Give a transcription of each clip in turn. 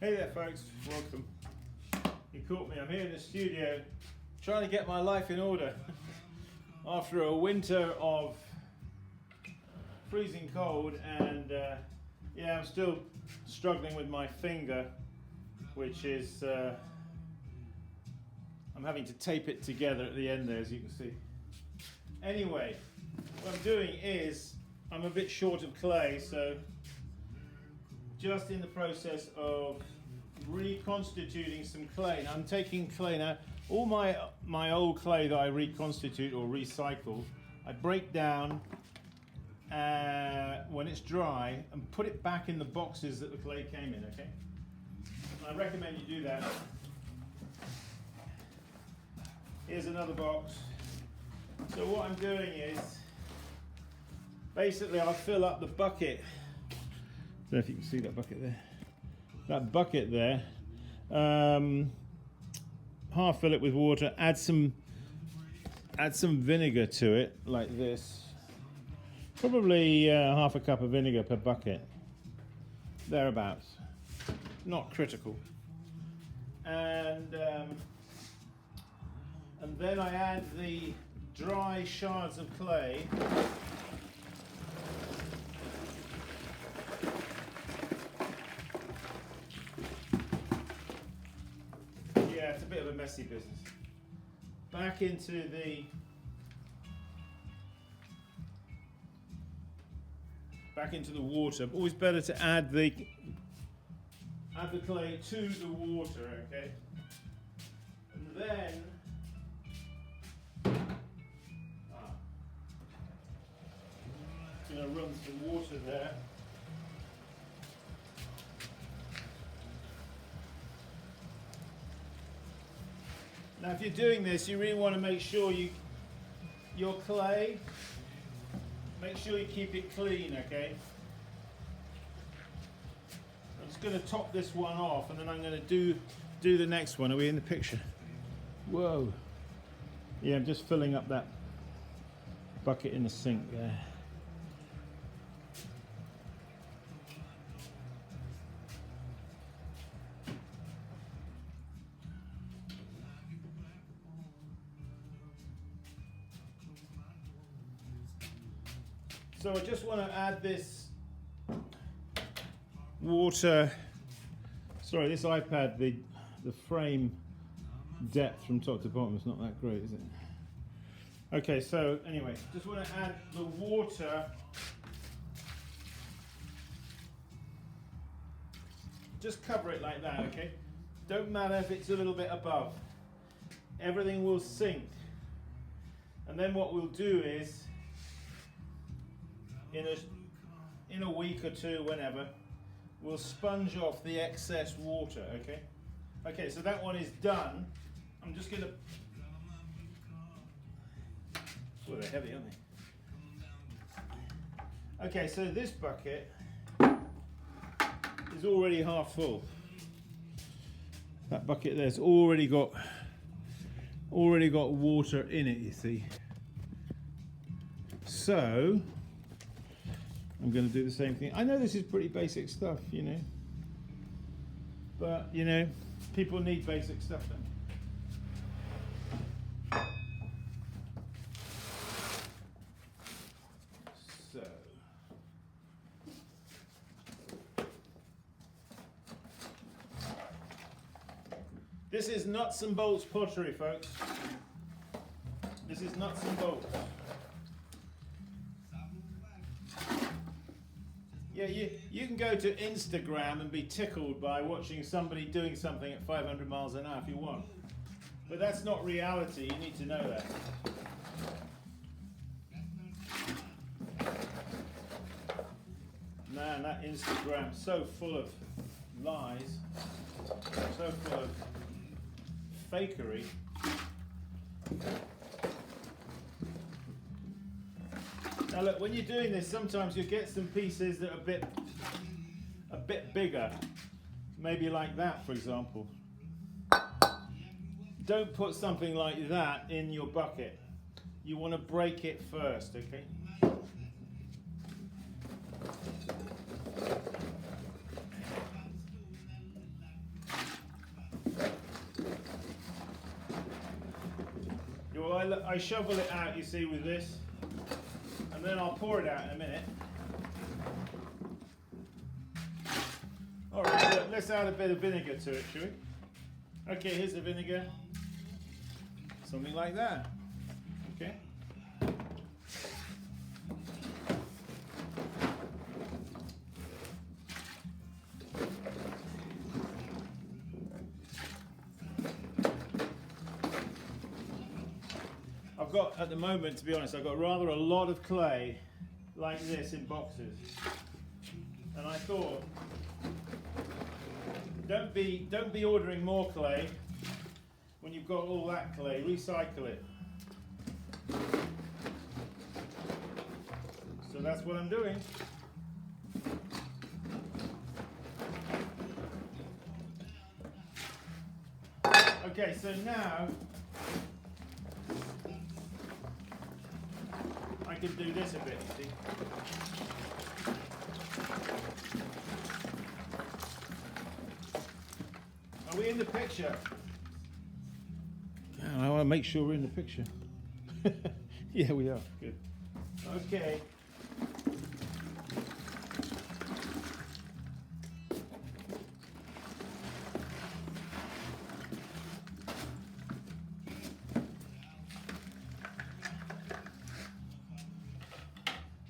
Hey there folks, welcome. You caught me, I'm here in the studio trying to get my life in order after a winter of freezing cold and yeah, I'm still struggling with my finger, which is I'm having to tape it together at the end there, as you can see. Anyway, what I'm doing is I'm a bit short of clay, so just in the process of reconstituting some clay. Now I'm taking clay now. All my old clay that I reconstitute or recycle, I break down when it's dry and put it back in the boxes that the clay came in. Okay, and I recommend you do that. Here's another box. So what I'm doing is basically I'll fill up the bucket. I don't know if you can see that bucket there. That bucket there, half fill it with water, add some vinegar to it, like this. Probably half a cup of vinegar per bucket, thereabouts. Not critical. And then I add the dry shards of clay. Yeah, it's a bit of a messy business. Back into the water. Always better to add the clay to the water, okay? And then gonna run some water there. Now if you're doing this, you really want to make sure your clay, make sure you keep it clean, okay? I'm just going to top this one off and then I'm going to do the next one. Are we in the picture? Whoa. Yeah, I'm just filling up that bucket in the sink there. So I just want to add this water. Sorry, this iPad, the frame depth from top to bottom is not that great, is it? Okay, so anyway, just want to add the water. Just cover it like that, okay? Don't matter if it's a little bit above. Everything will sink. And then what we'll do is, in a week or two, whenever, we'll sponge off the excess water, okay? Okay, so that one is done. I'm just gonna, well, they're heavy, aren't they? Okay, so this bucket is already half full. That bucket there's already got water in it, you see. So I'm going to do the same thing. I know this is pretty basic stuff, you know, but you know, people need basic stuff, don't they? So this is nuts and bolts pottery, folks. This is nuts and bolts. Yeah, you can go to Instagram and be tickled by watching somebody doing something at 500 miles an hour if you want. But that's not reality, you need to know that. Man, that Instagram's so full of lies, so full of fakery. Now look, when you're doing this, sometimes you get some pieces that are a bit bigger. Maybe like that, for example. Don't put something like that in your bucket. You want to break it first, okay? I shovel it out, you see, with this, and then I'll pour it out in a minute. All right, look, let's add a bit of vinegar to it, shall we? Okay, here's the vinegar. Something like that. Okay. I've got, at the moment, to be honest, I've got rather a lot of clay like this in boxes. And I thought, don't be ordering more clay when you've got all that clay. Recycle it. So that's what I'm doing. Okay, so now I can do this a bit, you see. Are we in the picture? I want to make sure we're in the picture. Yeah, we are. Good. Okay.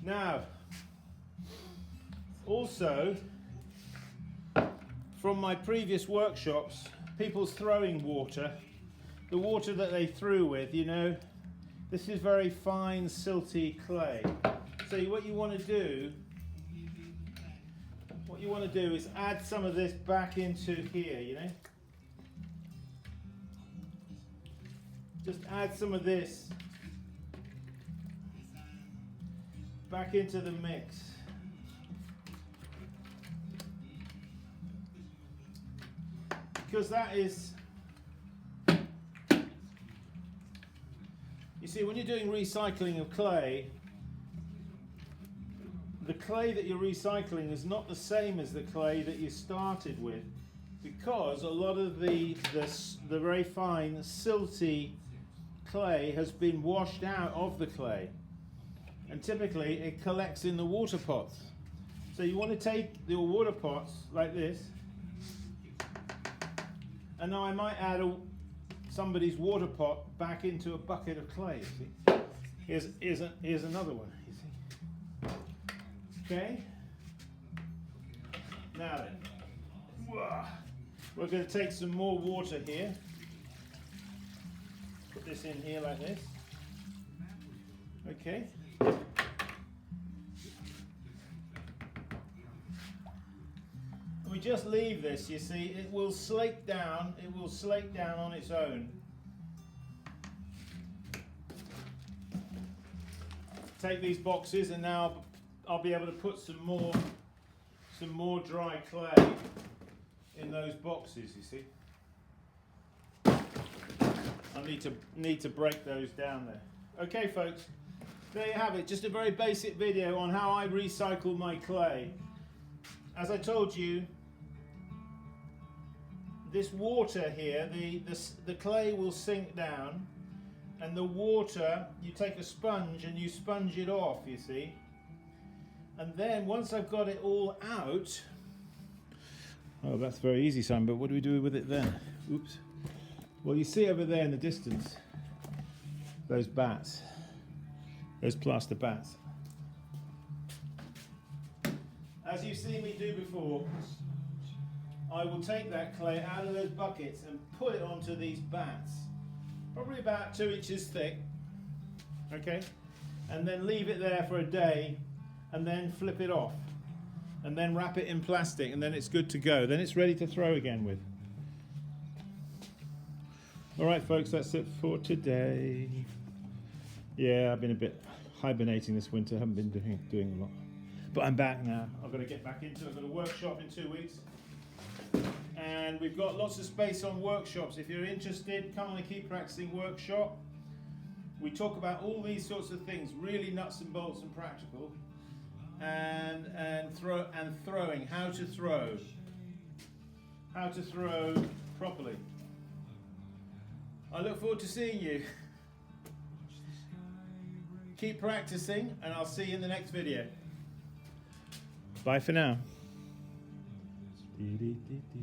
Now, also, from my previous workshops, people's throwing water, the water that they threw with, you know, this is very fine, silty clay. So what you want to do is add some of this back into here, you know. Just add some of this back into the mix. Because that is, you see, when you're doing recycling of clay, the clay that you're recycling is not the same as the clay that you started with, because a lot of the very fine silty clay has been washed out of the clay, and typically it collects in the water pots. So you want to take your water pots like this, and now I might add somebody's water pot back into a bucket of clay, you see. Here's another one, you see. Okay? Now then, we're going to take some more water here. Put this in here like this. Okay? We just leave this, you see, it will slake down on its own. Take these boxes, and now I'll be able to put some more dry clay in those boxes, you see. I need to break those down there. Okay folks, there you have it, just a very basic video on how I recycle my clay. As I told you, this water here, the clay will sink down, and the water, you take a sponge and you sponge it off, you see. And then once I've got it all out, oh, that's very easy, Simon, but what do we do with it then? Oops. Well, you see over there in the distance, those bats, those plaster bats. As you've seen me do before, I will take that clay out of those buckets and put it onto these bats, probably about 2 inches thick, okay, and then leave it there for a day, and then flip it off, and then wrap it in plastic, and then it's good to go. Then it's ready to throw again with. All right, folks, that's it for today. Yeah, I've been a bit hibernating this winter. I haven't been doing a lot, but I'm back now. I've got to get back into it. I've got a workshop in 2 weeks. And we've got lots of space on workshops. If you're interested, come on the Keep Practicing workshop. We talk about all these sorts of things, really nuts and bolts and practical, and throwing, how to throw properly. I look forward to seeing you. keep practicing, and I'll see you in the next video. Bye for now.